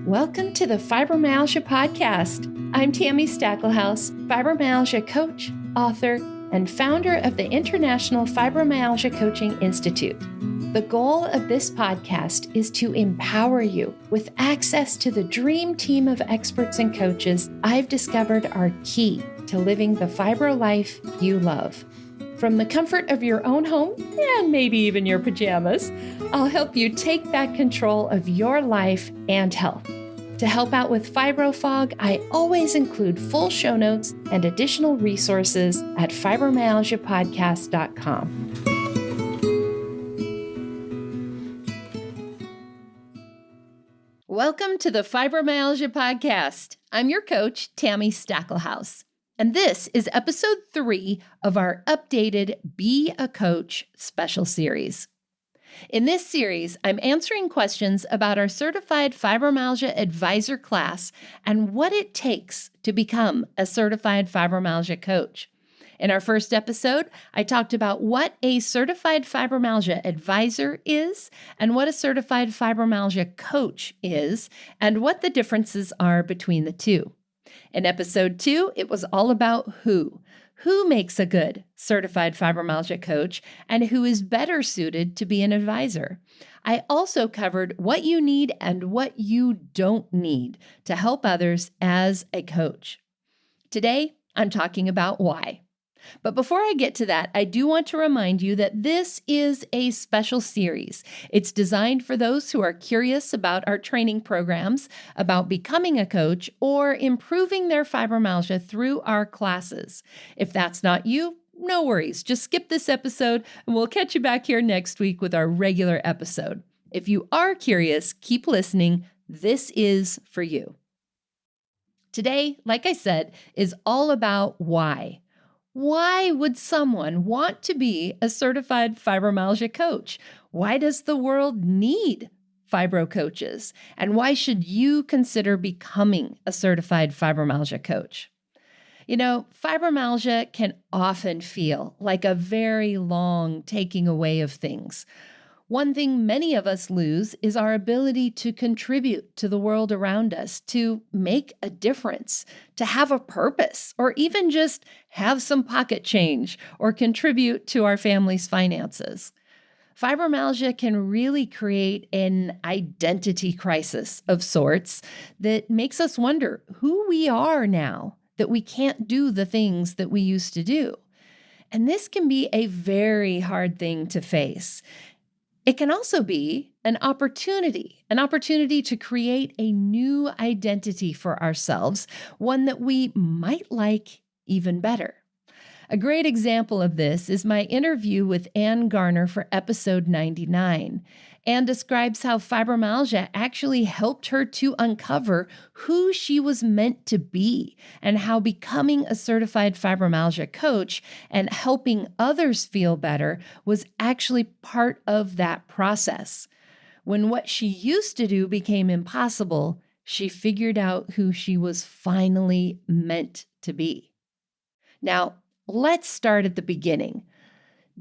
Welcome to the Fibromyalgia Podcast. I'm Tammy Stacklehouse, fibromyalgia coach, author, and founder of the International Fibromyalgia Coaching Institute. The goal of this podcast is to empower you with access to the dream team of experts and coaches I've discovered are key to living the fibro life you love. From the comfort of your own home, and maybe even your pajamas, I'll help you take back control of your life and health. To help out with fibro fog, I always include full show notes and additional resources at fibromyalgiapodcast.com. Welcome to the Fibromyalgia Podcast. I'm your coach, Tammy Stacklehouse. And this is episode 3 of our updated Be a Coach special series. In this series, I'm answering questions about our Certified Fibromyalgia Advisor class and what it takes to become a Certified Fibromyalgia Coach. In our first episode, I talked about what a Certified Fibromyalgia Advisor is and what a Certified Fibromyalgia Coach is and what the differences are between the two. In episode 2, it was all about who makes a good certified fibromyalgia coach and who is better suited to be an advisor. I also covered what you need and what you don't need to help others as a coach. Today, I'm talking about why. But before I get to that, I do want to remind you that this is a special series. It's designed for those who are curious about our training programs, about becoming a coach, or improving their fibromyalgia through our classes. If that's not you, no worries. Just skip this episode and we'll catch you back here next week with our regular episode. If you are curious, keep listening. This is for you. Today, like I said, is all about why. Why would someone want to be a certified fibromyalgia coach? Why does the world need fibro coaches? And why should you consider becoming a certified fibromyalgia coach? You know, fibromyalgia can often feel like a very long taking away of things. One thing many of us lose is our ability to contribute to the world around us, to make a difference, to have a purpose, or even just have some pocket change or contribute to our family's finances. Fibromyalgia can really create an identity crisis of sorts that makes us wonder who we are now that we can't do the things that we used to do. And this can be a very hard thing to face. It can also be an opportunity to create a new identity for ourselves, one that we might like even better. A great example of this is my interview with Ann Garner for episode 99. Ann describes how fibromyalgia actually helped her to uncover who she was meant to be and how becoming a certified fibromyalgia coach and helping others feel better was actually part of that process. When what she used to do became impossible, she figured out who she was finally meant to be. Now, let's start at the beginning.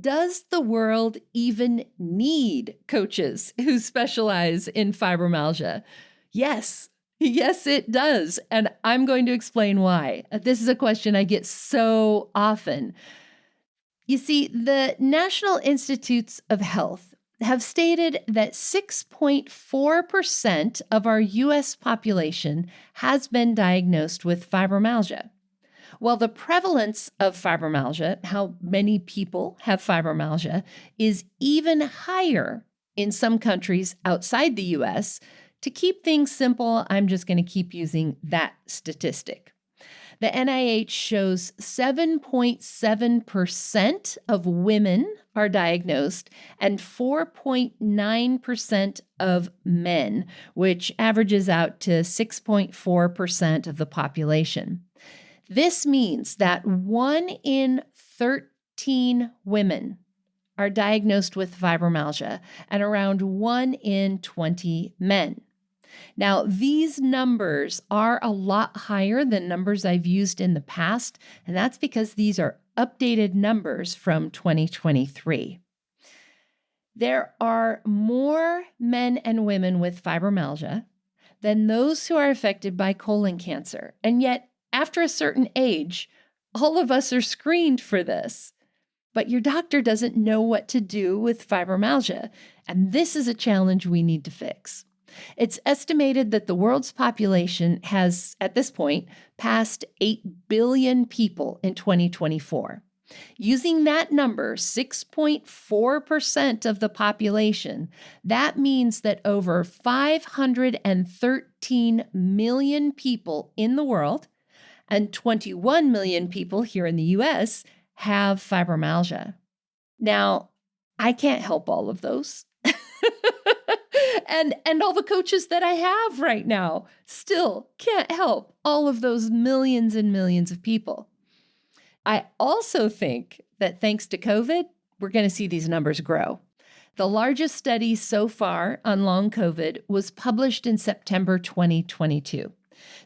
Does the world even need coaches who specialize in fibromyalgia? Yes, it does. And I'm going to explain why. This is a question I get so often. You see, the National Institutes of Health have stated that 6.4% of our U.S. population has been diagnosed with fibromyalgia. Well, the prevalence of fibromyalgia, how many people have fibromyalgia, is even higher in some countries outside the U.S. To keep things simple, I'm just going to keep using that statistic. The NIH shows 7.7% of women are diagnosed and 4.9% of men, which averages out to 6.4% of the population. This means that 1 in 13 women are diagnosed with fibromyalgia and around 1 in 20 men. Now, these numbers are a lot higher than numbers I've used in the past, and that's because these are updated numbers from 2023. There are more men and women with fibromyalgia than those who are affected by colon cancer. And yet, after a certain age, all of us are screened for this. But your doctor doesn't know what to do with fibromyalgia, and this is a challenge we need to fix. It's estimated that the world's population has, at this point, passed 8 billion people in 2024. Using that number, 6.4% of the population, that means that over 513 million people in the world and 21 million people here in the US have fibromyalgia. Now, I can't help all of those. and all the coaches that I have right now still can't help all of those millions and millions of people. I also think that thanks to COVID, we're going to see these numbers grow. The largest study so far on long COVID was published in September 2022.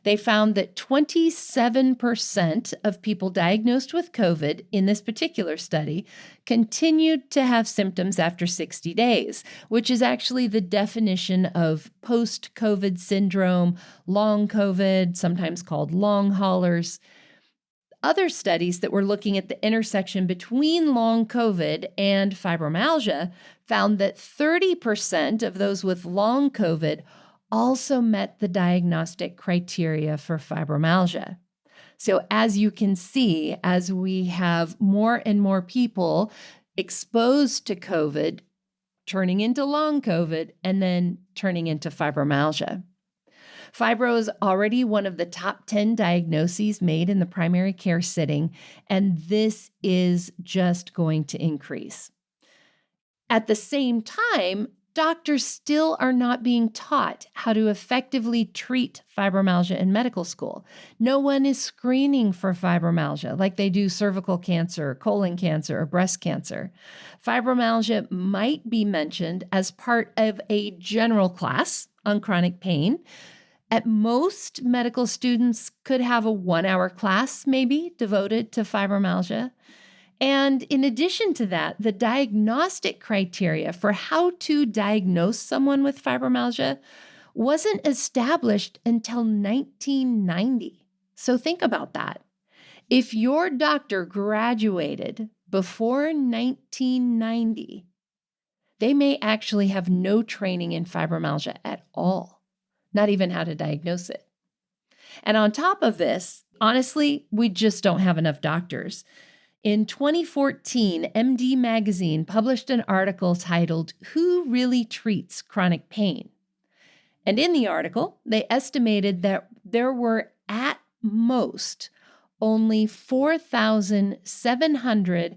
They found that 27% of people diagnosed with COVID in this particular study continued to have symptoms after 60 days, which is actually the definition of post-COVID syndrome, long COVID, sometimes called long haulers. Other studies that were looking at the intersection between long COVID and fibromyalgia found that 30% of those with long COVID also met the diagnostic criteria for fibromyalgia. So as you can see, as we have more and more people exposed to COVID, turning into long COVID, and then turning into fibromyalgia. Fibro is already one of the top 10 diagnoses made in the primary care setting, and this is just going to increase. At the same time, doctors still are not being taught how to effectively treat fibromyalgia in medical school. No one is screening for fibromyalgia like they do cervical cancer, colon cancer, or breast cancer. Fibromyalgia might be mentioned as part of a general class on chronic pain. At most, medical students could have a 1-hour class maybe devoted to fibromyalgia. And in addition to that, the diagnostic criteria for how to diagnose someone with fibromyalgia wasn't established until 1990. So think about that. If your doctor graduated before 1990, they may actually have no training in fibromyalgia at all, not even how to diagnose it. And on top of this, honestly, we just don't have enough doctors. In 2014, MD Magazine published an article titled, "Who Really Treats Chronic Pain?" And in the article, they estimated that there were at most only 4,700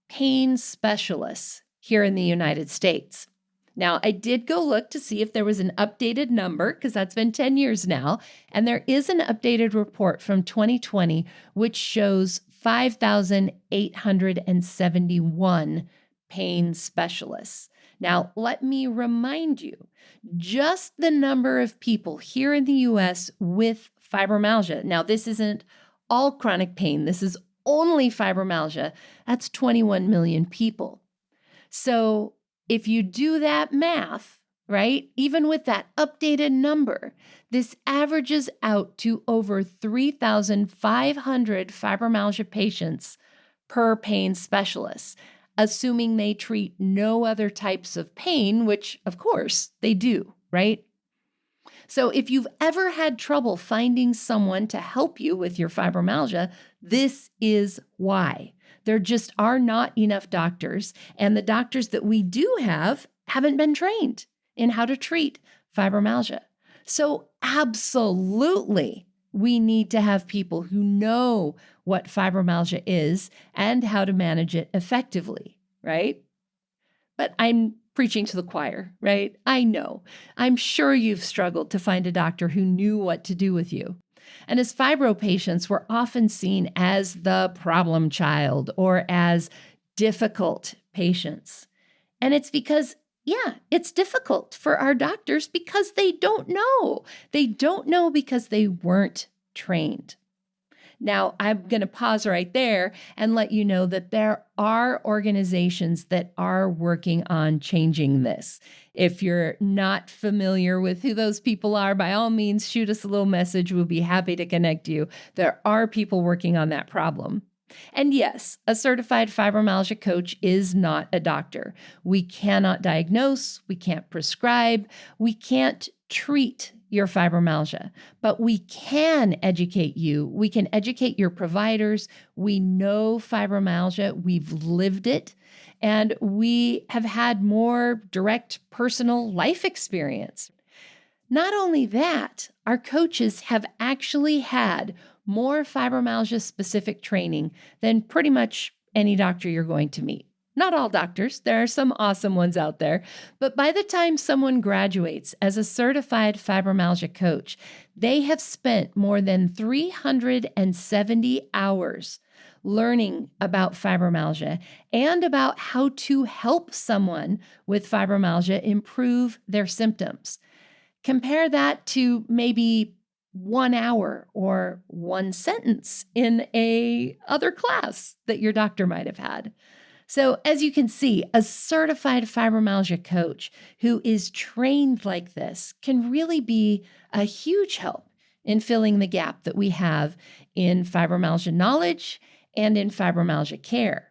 pain specialists here in the United States. Now, I did go look to see if there was an updated number, because that's been 10 years now, and there is an updated report from 2020, which shows 5,871 pain specialists. Now, let me remind you, just the number of people here in the US with fibromyalgia, now this isn't all chronic pain, this is only fibromyalgia, that's 21 million people. So if you do that math, right, even with that updated number, this averages out to over 3,500 fibromyalgia patients per pain specialist, assuming they treat no other types of pain, which of course they do, right? So if you've ever had trouble finding someone to help you with your fibromyalgia, this is why. There just are not enough doctors, and the doctors that we do have haven't been trained in how to treat fibromyalgia. So absolutely, we need to have people who know what fibromyalgia is and how to manage it effectively, right? But I'm preaching to the choir, right? I know. I'm sure you've struggled to find a doctor who knew what to do with you. And as fibro patients, we're often seen as the problem child or as difficult patients. And it's because, it's difficult for our doctors because they don't know. They don't know because they weren't trained. Now, I'm going to pause right there and let you know that there are organizations that are working on changing this. If you're not familiar with who those people are, by all means, shoot us a little message. We'll be happy to connect you. There are people working on that problem. And yes, a certified fibromyalgia coach is not a doctor. We cannot diagnose, we can't prescribe, we can't treat your fibromyalgia, but we can educate you. We can educate your providers. We know fibromyalgia, we've lived it, and we have had more direct personal life experience. Not only that, our coaches have actually had more fibromyalgia specific training than pretty much any doctor you're going to meet. Not all doctors, there are some awesome ones out there, but by the time someone graduates as a certified fibromyalgia coach, they have spent more than 370 hours learning about fibromyalgia and about how to help someone with fibromyalgia improve their symptoms. Compare that to maybe 1 hour or one sentence in a other class that your doctor might have had. So as you can see, a certified fibromyalgia coach who is trained like this can really be a huge help in filling the gap that we have in fibromyalgia knowledge and in fibromyalgia care.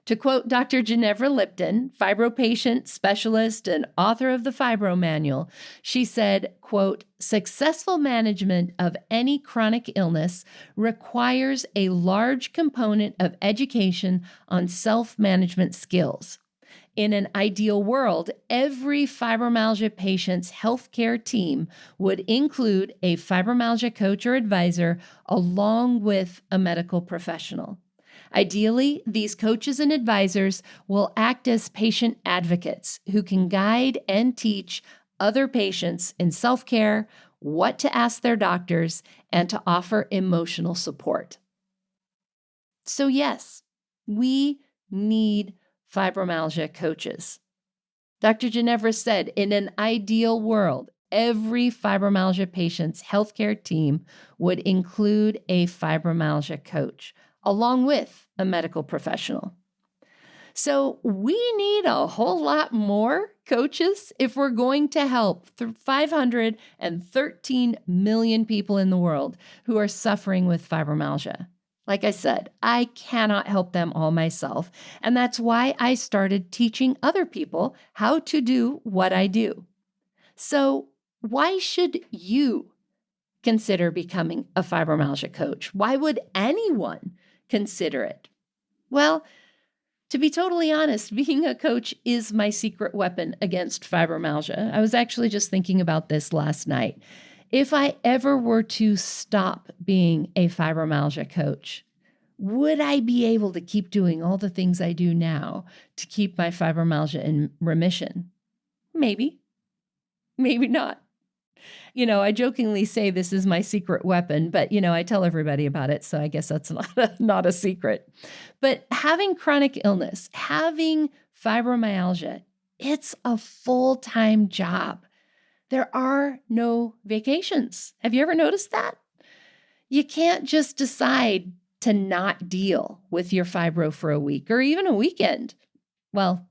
To quote Dr. Ginevra Lipton, fibro patient specialist and author of the Fibro Manual, she said, quote, "Successful management of any chronic illness requires a large component of education on self-management skills. In an ideal world, every fibromyalgia patient's healthcare team would include a fibromyalgia coach or advisor along with a medical professional. Ideally, these coaches and advisors will act as patient advocates who can guide and teach other patients in self-care, what to ask their doctors, and to offer emotional support." So yes, we need fibromyalgia coaches. Dr. Ginevra said, in an ideal world, every fibromyalgia patient's healthcare team would include a fibromyalgia coach, along with a medical professional. So we need a whole lot more coaches if we're going to help 513 million people in the world who are suffering with fibromyalgia. Like I said, I cannot help them all myself, and that's why I started teaching other people how to do what I do. So why should you consider becoming a fibromyalgia coach? Why would anyone consider it? Well, to be totally honest, being a coach is my secret weapon against fibromyalgia. I was actually just thinking about this last night. If I ever were to stop being a fibromyalgia coach, would I be able to keep doing all the things I do now to keep my fibromyalgia in remission? Maybe, maybe not. I jokingly say this is my secret weapon, but, I tell everybody about it. So I guess that's not a secret. But having chronic illness, having fibromyalgia, it's a full-time job. There are no vacations. Have you ever noticed that? You can't just decide to not deal with your fibro for a week or even a weekend. Well,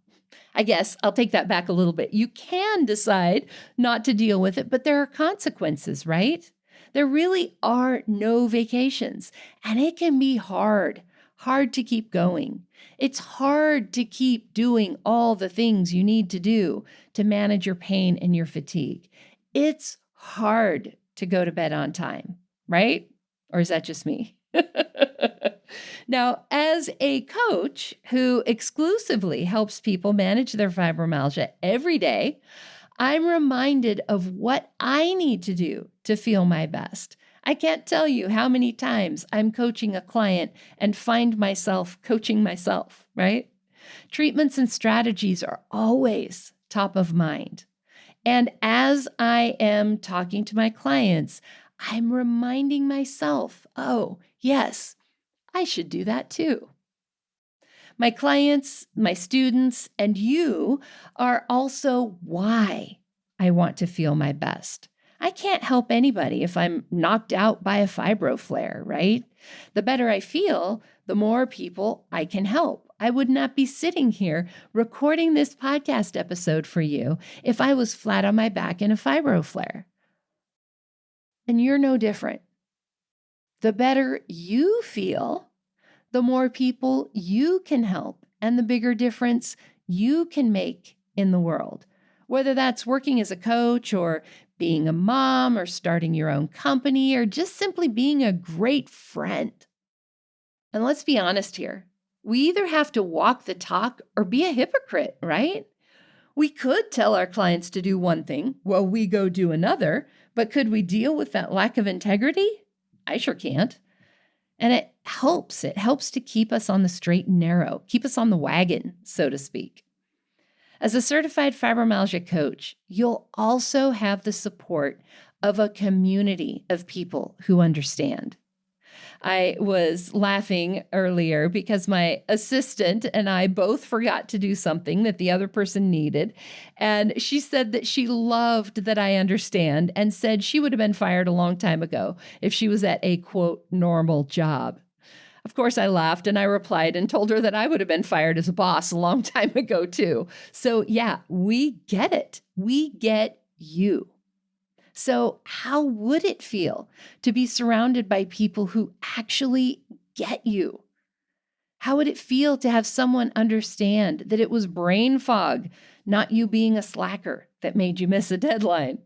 I guess I'll take that back a little bit. You can decide not to deal with it, but there are consequences, right? There really are no vacations, and it can be hard to keep going. It's hard to keep doing all the things you need to do to manage your pain and your fatigue. It's hard to go to bed on time, right? Or is that just me? Now, as a coach who exclusively helps people manage their fibromyalgia every day, I'm reminded of what I need to do to feel my best. I can't tell you how many times I'm coaching a client and find myself coaching myself, right? Treatments and strategies are always top of mind. And as I am talking to my clients, I'm reminding myself, oh, yes, I should do that too. My clients, my students, and you are also why I want to feel my best. I can't help anybody if I'm knocked out by a fibro flare, right? The better I feel, the more people I can help. I would not be sitting here recording this podcast episode for you if I was flat on my back in a fibro flare. And you're no different. The better you feel, the more people you can help and the bigger difference you can make in the world. Whether that's working as a coach or being a mom or starting your own company or just simply being a great friend. And let's be honest here. We either have to walk the talk or be a hypocrite, right? We could tell our clients to do one thing while we go do another, but could we deal with that lack of integrity? I sure can't. And it helps. It helps to keep us on the straight and narrow, keep us on the wagon, so to speak. As a certified fibromyalgia coach, you'll also have the support of a community of people who understand. I was laughing earlier because my assistant and I both forgot to do something that the other person needed. And she said that she loved that I understand and said she would have been fired a long time ago if she was at a, quote, normal job. Of course, I laughed and I replied and told her that I would have been fired as a boss a long time ago, too. So yeah, we get it. We get you. So how would it feel to be surrounded by people who actually get you? How would it feel to have someone understand that it was brain fog, not you being a slacker, that made you miss a deadline?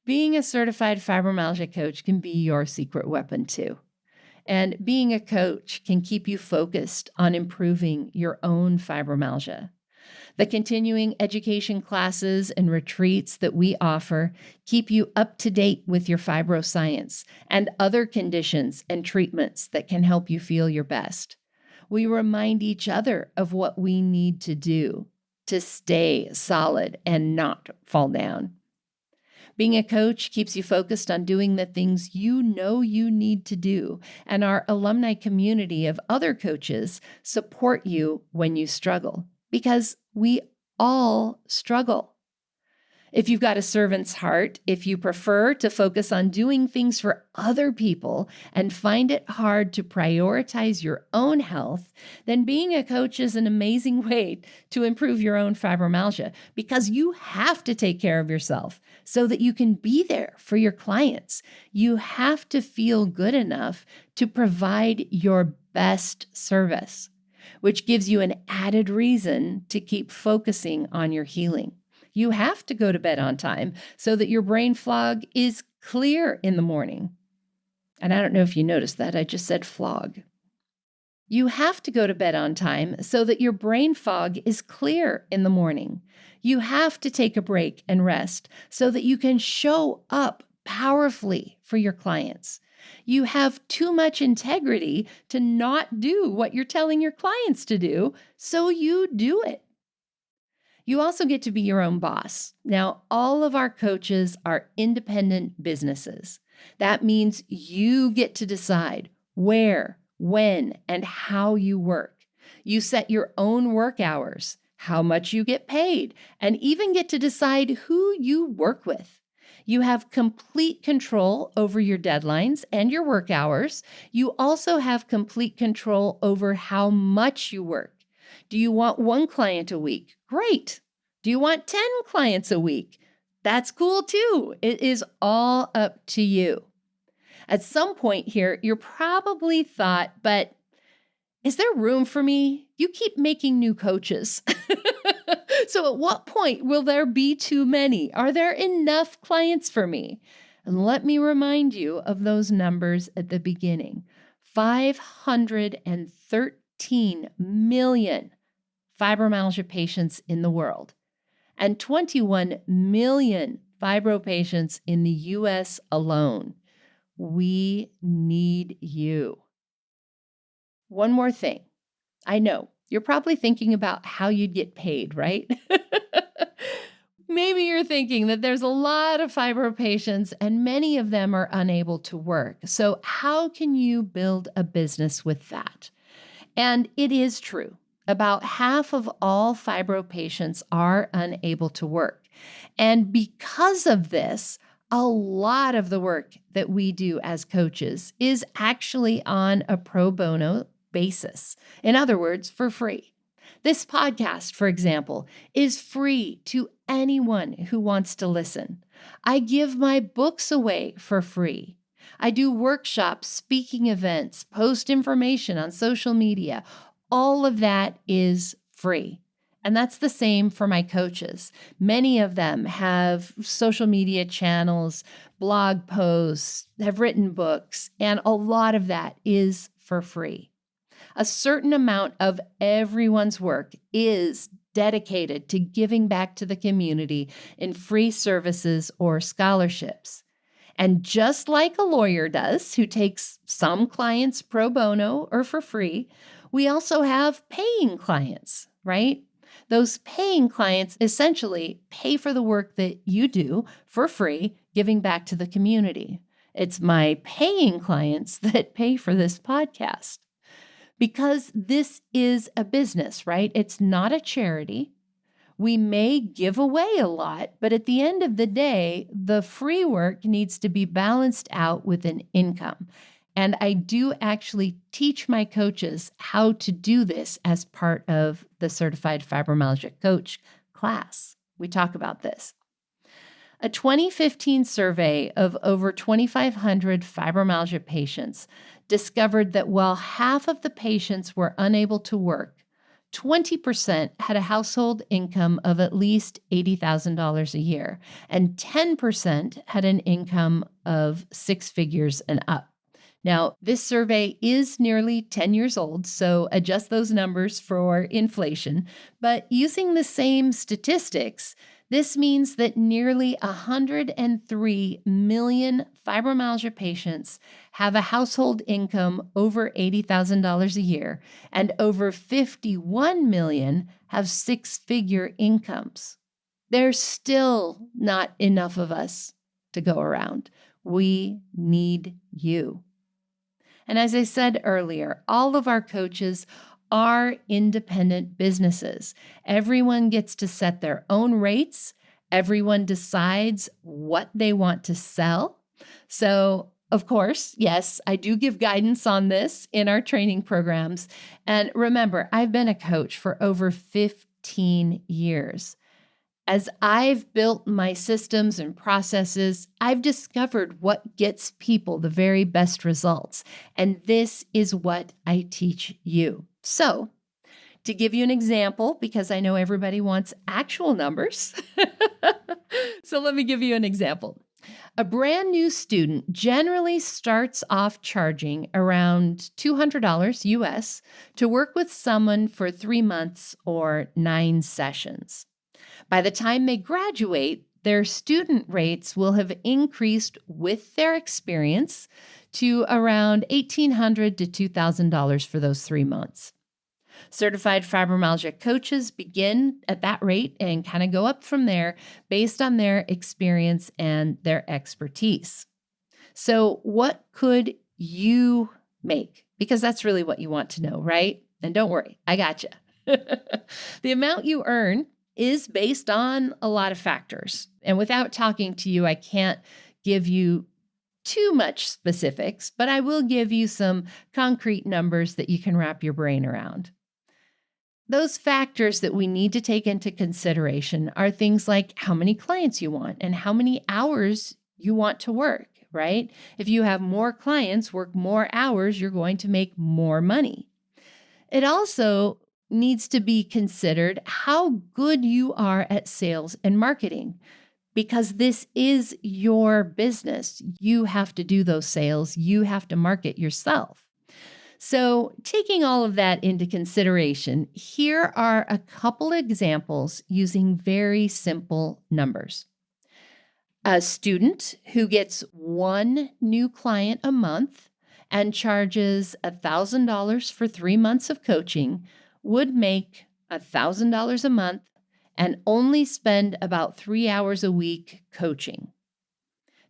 Being a certified fibromyalgia coach can be your secret weapon too. And being a coach can keep you focused on improving your own fibromyalgia. The continuing education classes and retreats that we offer keep you up to date with your fibroscience and other conditions and treatments that can help you feel your best. We remind each other of what we need to do to stay solid and not fall down. Being a coach keeps you focused on doing the things you know you need to do, and our alumni community of other coaches support you when you struggle, because we all struggle. If you've got a servant's heart, if you prefer to focus on doing things for other people and find it hard to prioritize your own health, then being a coach is an amazing way to improve your own fibromyalgia, because you have to take care of yourself so that you can be there for your clients. You have to feel good enough to provide your best service, which gives you an added reason to keep focusing on your healing. You have to go to bed on time so that your brain fog is clear in the morning. And I don't know if you noticed that, I just said flog. You have to go to bed on time so that your brain fog is clear in the morning. You have to take a break and rest so that you can show up powerfully for your clients. You have too much integrity to not do what you're telling your clients to do, so you do it. You also get to be your own boss. Now, all of our coaches are independent businesses. That means you get to decide where, when, and how you work. You set your own work hours, how much you get paid, and even get to decide who you work with. You have complete control over your deadlines and your work hours. You also have complete control over how much you work. Do you want one client a week? Great. Do you want 10 clients a week? That's cool too. It is all up to you. At some point here, you're probably thought, but is there room for me? You keep making new coaches. So at what point will there be too many? Are there enough clients for me? And let me remind you of those numbers at the beginning. 513 million fibromyalgia patients in the world, and 21 million fibro patients in the US alone. We need you. One more thing. I know you're probably thinking about how you'd get paid, right? Maybe you're thinking that there's a lot of fibro patients and many of them are unable to work. So how can you build a business with that? And it is true. About half of all fibro patients are unable to work. And because of this, A lot of the work that we do as coaches is actually on a pro bono basis. In other words, for free. This podcast, for example, is free to anyone who wants to listen. I give my books away for free. I do workshops, speaking events, post information on social media. All of that is free. And that's the same for my coaches. Many of them have social media channels, blog posts, have written books, and a lot of that is for free. A certain amount of everyone's work is dedicated to giving back to the community in free services or scholarships. And just like a lawyer does, who takes some clients pro bono or for free, we also have paying clients, right? Those paying clients essentially pay for the work that you do for free, giving back to the community. It's my paying clients that pay for this podcast. Because this is a business, right? It's not a charity. We may give away a lot, but at the end of the day, the free work needs to be balanced out with an income. And I do actually teach my coaches how to do this as part of the Certified Fibromyalgia Coach class. We talk about this. A 2015 survey of over 2,500 fibromyalgia patients discovered that while half of the patients were unable to work, 20% had a household income of at least $80,000 a year, and 10% had an income of six figures and up. Now, this survey is nearly 10 years old, so adjust those numbers for inflation. But using the same statistics, this means that nearly 103 million fibromyalgia patients have a household income over $80,000 a year, and over 51 million have six-figure incomes. There's still not enough of us to go around. We need you. And as I said earlier, all of our coaches are independent businesses. Everyone gets to set their own rates. Everyone decides what they want to sell. So, of course, yes, I do give guidance on this in our training programs. And remember, I've been a coach for over 15 years. As I've built my systems and processes, I've discovered what gets people the very best results. And this is what I teach you. So, to give you an example, because I know everybody wants actual numbers, so let me give you an example. A brand new student generally starts off charging around $200 US to work with someone for 3 months or 9 sessions. By the time they graduate, their student rates will have increased with their experience to around $1,800 to $2,000 for those 3 months. Certified fibromyalgia coaches begin at that rate and kind of go up from there based on their experience and their expertise. So, what could you make? Because that's really what you want to know, right? And don't worry, I got you. The amount you earn is based on a lot of factors. And without talking to you, I can't give you too much specifics, but I will give you some concrete numbers that you can wrap your brain around. Those factors that we need to take into consideration are things like how many clients you want and how many hours you want to work, right? If you have more clients, work more hours, you're going to make more money. It also needs to be considered how good you are at sales and marketing, because this is your business. You have to do those sales. You have to market yourself. So, taking all of that into consideration, here are a couple examples using very simple numbers. A student who gets one new client a month and charges $1,000 for 3 months of coaching would make $1,000 a month and only spend about 3 hours a week coaching.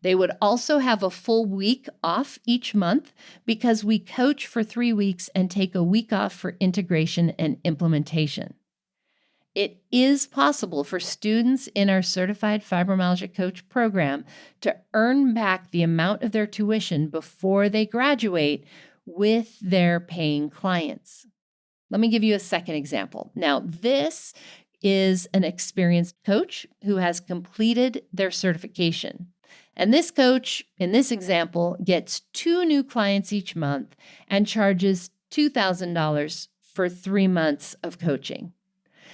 They would also have a full week off each month because we coach for 3 weeks and take a week off for integration and implementation. It is possible for students in our Certified Fibromyalgia Coach program to earn back the amount of their tuition before they graduate with their paying clients. Let me give you a second example. Now, this is an experienced coach who has completed their certification. And this coach, in this example, gets 2 new clients each month and charges $2,000 for 3 months of coaching.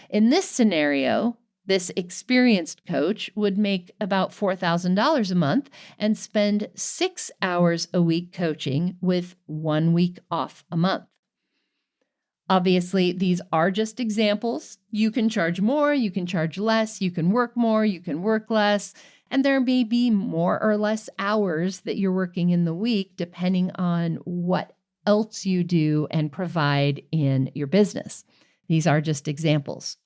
In this scenario, this experienced coach would make about $4,000 a month and spend 6 hours a week coaching with 1 week off a month. Obviously, these are just examples. You can charge more, you can charge less, you can work more, you can work less, and there may be more or less hours that you're working in the week depending on what else you do and provide in your business. These are just examples.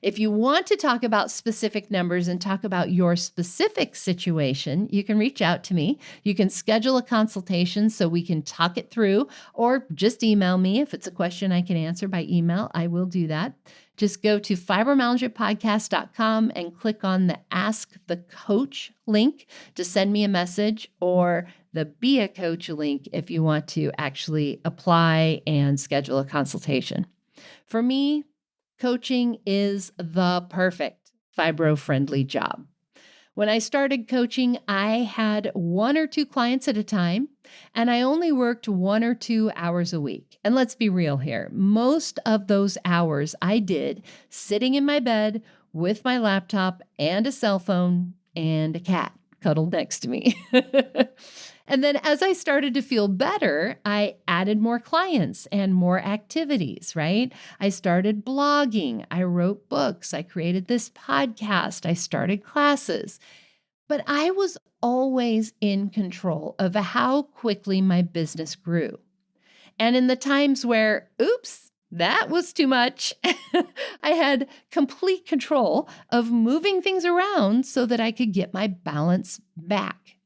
If you want to talk about specific numbers and talk about your specific situation, you can reach out to me. You can schedule a consultation so we can talk it through, or just email me. If it's a question I can answer by email, I will do that. Just go to fibromyalgiapodcast.com and click on the Ask the Coach link to send me a message, or the Be a Coach link if you want to actually apply and schedule a consultation. For me, coaching is the perfect fibro-friendly job. When I started coaching, I had 1 or 2 clients at a time, and I only worked 1 or 2 hours a week. And let's be real here. Most of those hours I did sitting in my bed with my laptop and a cell phone and a cat cuddled next to me. And then as I started to feel better, I added more clients and more activities, right? I started blogging. I wrote books. I created this podcast. I started classes. But I was always in control of how quickly my business grew. And in the times where, oops, that was too much, I had complete control of moving things around so that I could get my balance back.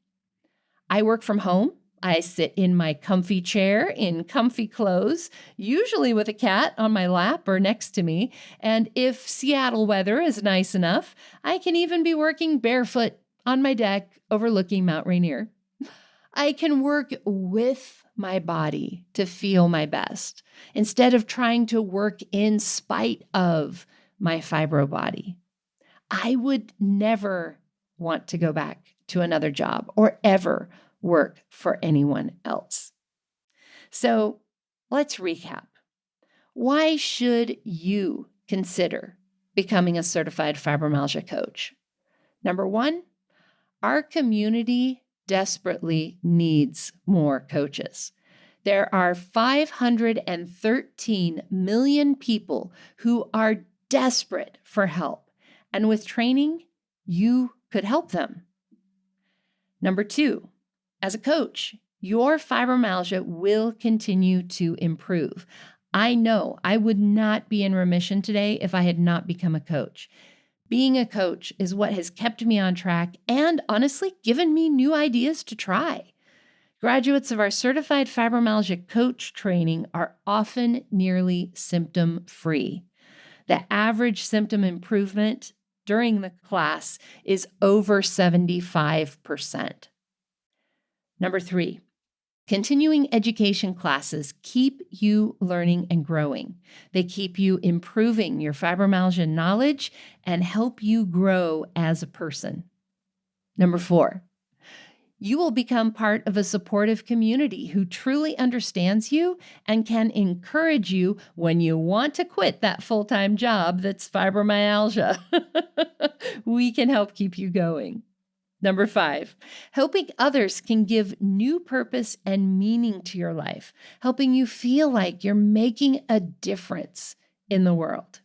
I work from home. I sit in my comfy chair in comfy clothes, usually with a cat on my lap or next to me. And if Seattle weather is nice enough, I can even be working barefoot on my deck overlooking Mount Rainier. I can work with my body to feel my best instead of trying to work in spite of my fibro body. I would never want to go back to another job or ever work for anyone else. So let's recap. Why should you consider becoming a certified fibromyalgia coach? Number 1, our community desperately needs more coaches. There are 513 million people who are desperate for help, and with training, you could help them. Number 2, as a coach, your fibromyalgia will continue to improve. I know I would not be in remission today if I had not become a coach. Being a coach is what has kept me on track and honestly given me new ideas to try. Graduates of our Certified Fibromyalgia Coach training are often nearly symptom-free. The average symptom improvement during the class is over 75%. Number 3, continuing education classes keep you learning and growing. They keep you improving your fibromyalgia knowledge and help you grow as a person. Number 4, you will become part of a supportive community who truly understands you and can encourage you when you want to quit that full-time job that's fibromyalgia. We can help keep you going. Number 5, helping others can give new purpose and meaning to your life, helping you feel like you're making a difference in the world.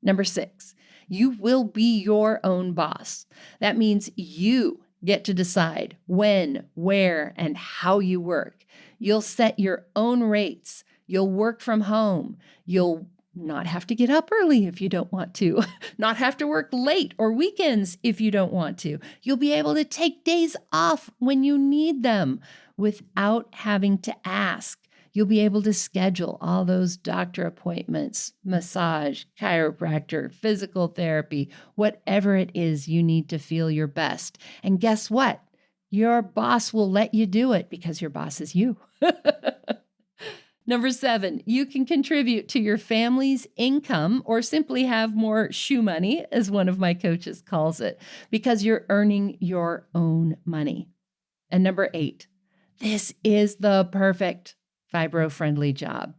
Number 6, you will be your own boss. That means you get to decide when, where, and how you work. You'll set your own rates. You'll work from home. You'll not have to get up early if you don't want to, not have to work late or weekends if you don't want to. You'll be able to take days off when you need them without having to ask. You'll be able to schedule all those doctor appointments, massage, chiropractor, physical therapy, whatever it is you need to feel your best. And guess what? Your boss will let you do it because your boss is you. Number 7, you can contribute to your family's income or simply have more shoe money, as one of my coaches calls it, because you're earning your own money. And number 8, this is the perfect fibro-friendly job.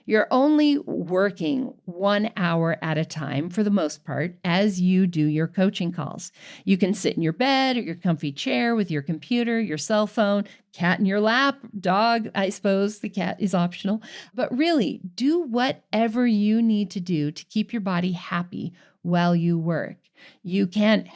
You're only working 1 hour at a time for the most part as you do your coaching calls. You can sit in your bed or your comfy chair with your computer, your cell phone, cat in your lap, dog, I suppose the cat is optional. But really, do whatever you need to do to keep your body happy while you work. You can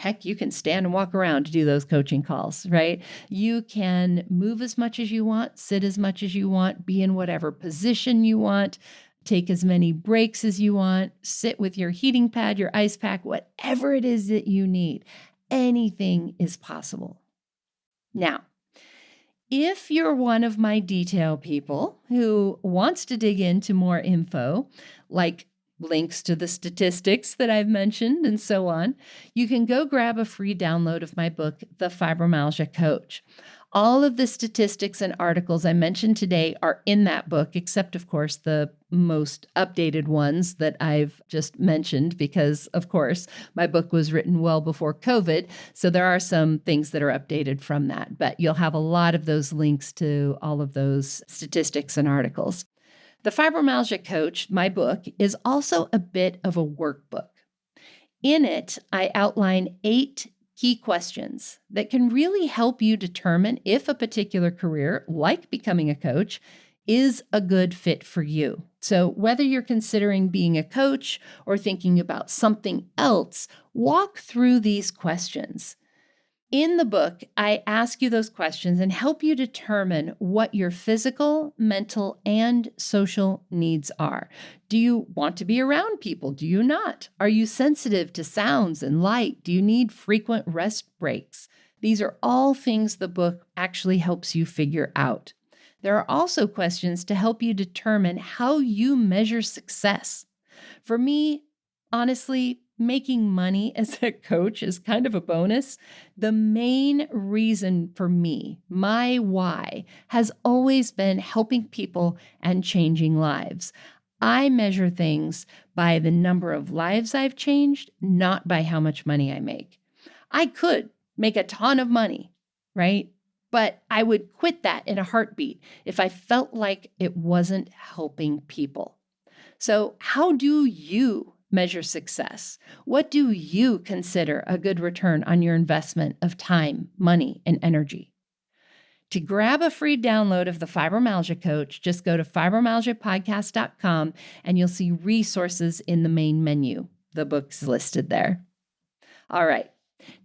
stand and walk around to do those coaching calls, right? You can move as much as you want, sit as much as you want, be in whatever position you want, take as many breaks as you want, sit with your heating pad, your ice pack, whatever it is that you need. Anything is possible. Now, if you're one of my detail people who wants to dig into more info, like links to the statistics that I've mentioned and so on, you can go grab a free download of my book, The Fibromyalgia Coach. All of the statistics and articles I mentioned today are in that book, except, of course, the most updated ones that I've just mentioned, because, of course, my book was written well before COVID. So there are some things that are updated from that, but you'll have a lot of those links to all of those statistics and articles. The Fibromyalgia Coach, my book, is also a bit of a workbook. In it, I outline 8 key questions that can really help you determine if a particular career, like becoming a coach, is a good fit for you. So whether you're considering being a coach or thinking about something else, walk through these questions. In the book, I ask you those questions and help you determine what your physical, mental, and social needs are. Do you want to be around people? Do you not? Are you sensitive to sounds and light? Do you need frequent rest breaks? These are all things the book actually helps you figure out. There are also questions to help you determine how you measure success. For me, honestly, making money as a coach is kind of a bonus. The main reason for me, my why, has always been helping people and changing lives. I measure things by the number of lives I've changed, not by how much money I make. I could make a ton of money, right? But I would quit that in a heartbeat if I felt like it wasn't helping people. So, how do you measure success? What do you consider a good return on your investment of time, money, and energy? To grab a free download of the Fibromyalgia Coach, just go to fibromyalgiapodcast.com and you'll see resources in the main menu. The book's listed there. All right.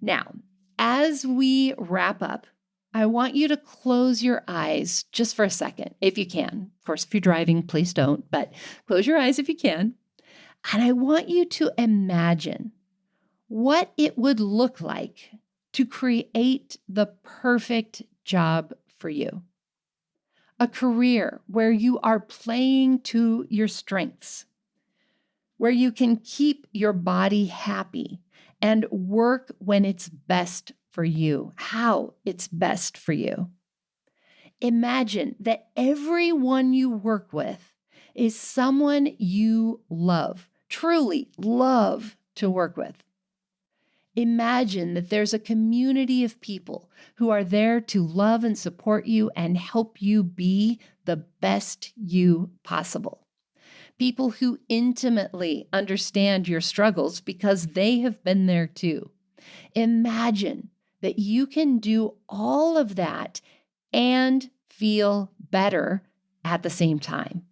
Now, as we wrap up, I want you to close your eyes just for a second, if you can. Of course, if you're driving, please don't, but close your eyes if you can. And I want you to imagine what it would look like to create the perfect job for you. A career where you are playing to your strengths, where you can keep your body happy and work when it's best for you, how it's best for you. Imagine that everyone you work with is someone you love, truly love to work with. Imagine that there's a community of people who are there to love and support you and help you be the best you possible. People who intimately understand your struggles because they have been there too. Imagine that you can do all of that and feel better at the same time.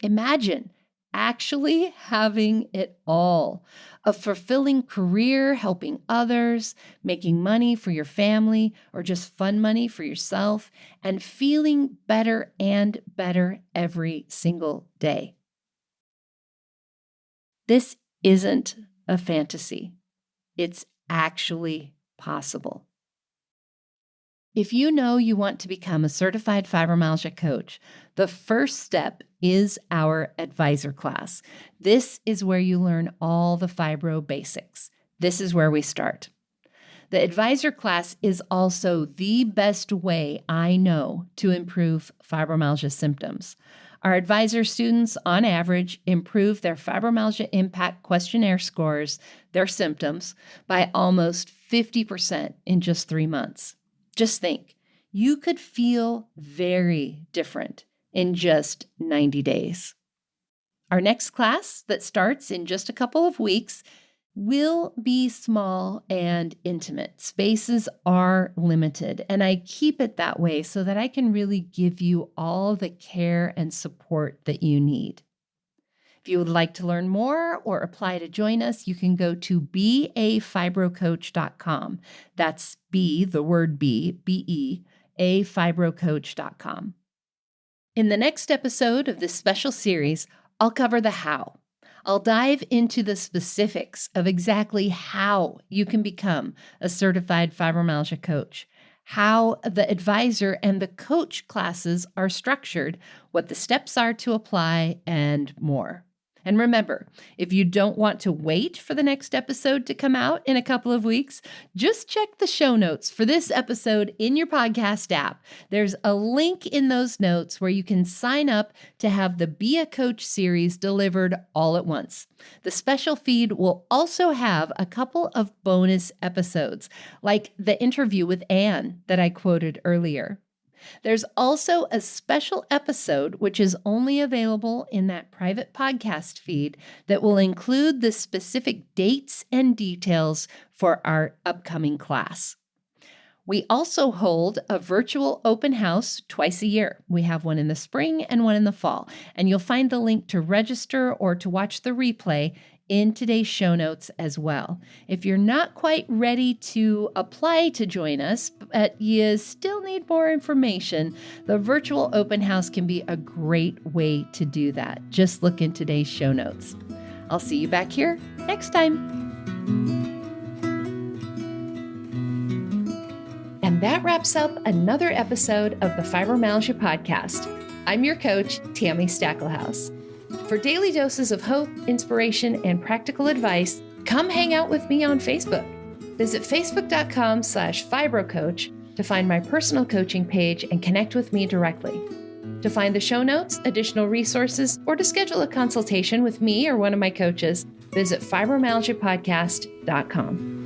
Imagine actually having it all: a fulfilling career, helping others, making money for your family, or just fun money for yourself, and feeling better and better every single day. This isn't a fantasy. It's actually possible. If you know you want to become a certified fibromyalgia coach, the first step is our advisor class. This is where you learn all the fibro basics. This is where we start. The advisor class is also the best way I know to improve fibromyalgia symptoms. Our advisor students, on average, improve their fibromyalgia impact questionnaire scores, their symptoms, by almost 50% in just 3 months. Just think, you could feel very different in just 90 days. Our next class that starts in just a couple of weeks will be small and intimate. Spaces are limited, and I keep it that way so that I can really give you all the care and support that you need. If you would like to learn more or apply to join us, you can go to beafibrocoach.com. That's B, the word B, B-E, afibrocoach.com. In the next episode of this special series, I'll cover the how. I'll dive into the specifics of exactly how you can become a certified fibromyalgia coach, how the advisor and the coach classes are structured, what the steps are to apply, and more. And remember, if you don't want to wait for the next episode to come out in a couple of weeks, just check the show notes for this episode in your podcast app. There's a link in those notes where you can sign up to have the Be a Coach series delivered all at once. The special feed will also have a couple of bonus episodes, like the interview with Anne that I quoted earlier. There's also a special episode, which is only available in that private podcast feed, that will include the specific dates and details for our upcoming class. We also hold a virtual open house twice a year. We have one in the spring and one in the fall, and you'll find the link to register or to watch the replay in today's show notes as well. If you're not quite ready to apply to join us, but you still need more information, the virtual open house can be a great way to do that. Just look in today's show notes. I'll see you back here next time. And that wraps up another episode of the Fibromyalgia Podcast. I'm your coach, Tammy Stacklehouse. For daily doses of hope, inspiration, and practical advice, come hang out with me on Facebook. Visit facebook.com/fibrocoach to find my personal coaching page and connect with me directly. To find the show notes, additional resources, or to schedule a consultation with me or one of my coaches, visit fibromyalgiapodcast.com.